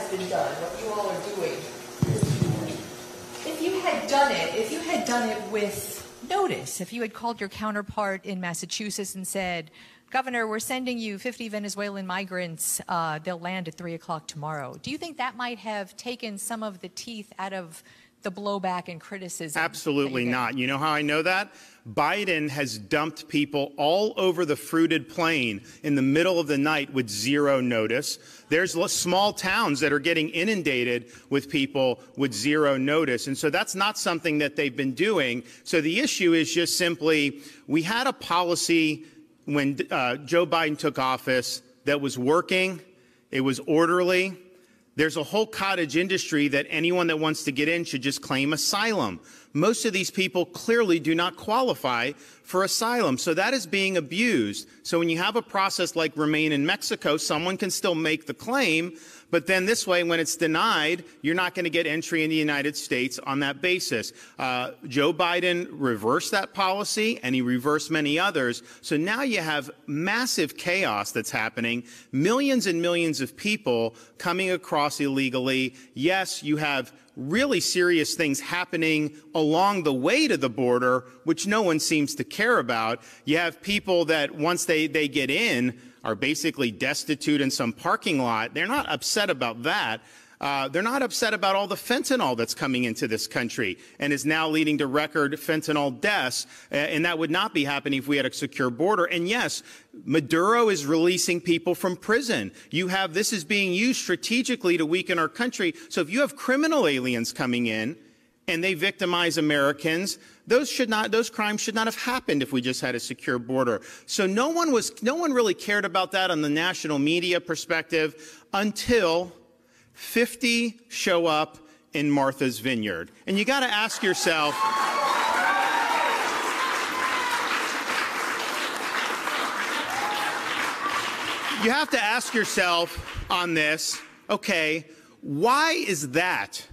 has been done, what you all are doing, if you had done it with notice, if you had called your counterpart in Massachusetts and said, Governor, we're sending you 50 Venezuelan migrants, they'll land at 3 o'clock tomorrow, do you think that might have taken some of the teeth out of the blowback and criticism? Absolutely not. You know how I know that? Biden has dumped people all over the fruited plain in the middle of the night with zero notice. There's small towns that are getting inundated with people with zero notice. And so that's not something that they've been doing. So the issue is just simply, we had a policy when Joe Biden took office that was working. It was orderly. There's a whole cottage industry that anyone that wants to get in should just claim asylum. Most of these people clearly do not qualify for asylum. So that is being abused. So when you have a process like Remain in Mexico, someone can still make the claim, but then this way, when it's denied, you're not going to get entry in the United States on that basis. Joe Biden reversed that policy, and he reversed many others. So now you have massive chaos that's happening, millions and millions of people coming across illegally. Yes, you have really serious things happening along the way to the border, which no one seems to care about. You have people that once they get in are basically destitute in some parking lot. They're not upset about that. They're not upset about all the fentanyl that's coming into this country and is now leading to record fentanyl deaths. And that would not be happening if we had a secure border. And yes, Maduro is releasing people from prison. This is being used strategically to weaken our country. So if you have criminal aliens coming in and they victimize Americans, those crimes should not have happened if we just had a secure border. So no one really cared about that on the national media perspective until 50 show up in Martha's Vineyard. And you got to ask yourself, you have to ask yourself on this, okay, why is that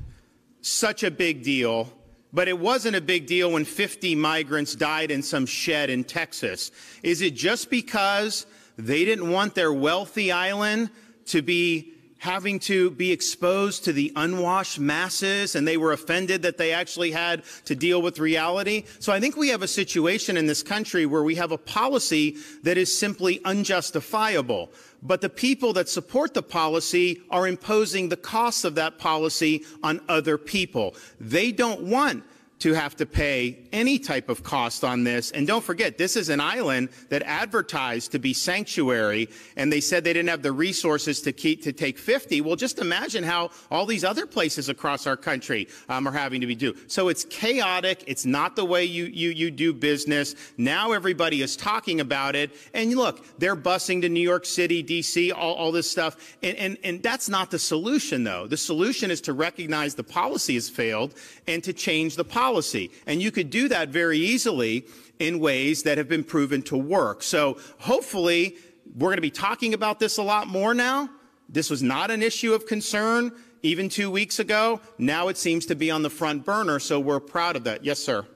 such a big deal, but it wasn't a big deal when 50 migrants died in some shed in Texas? Is it just because they didn't want their wealthy island to be having to be exposed to the unwashed masses, and they were offended that they actually had to deal with reality? So I think we have a situation in this country where we have a policy that is simply unjustifiable. But the people that support the policy are imposing the costs of that policy on other people. They don't want to have to pay any type of cost on this. And don't forget, this is an island that advertised to be sanctuary, and they said they didn't have the resources to take 50. Well, just imagine how all these other places across our country are having to be do. So it's chaotic. It's not the way you do business. Now everybody is talking about it. And look, they're busing to New York City, D.C., all this stuff. And that's not the solution, though. The solution is to recognize the policy has failed and to change the policy. And you could do that very easily in ways that have been proven to work. So hopefully we're going to be talking about this a lot more now. This was not an issue of concern even 2 weeks ago. Now it seems to be on the front burner, so we're proud of that. Yes, sir.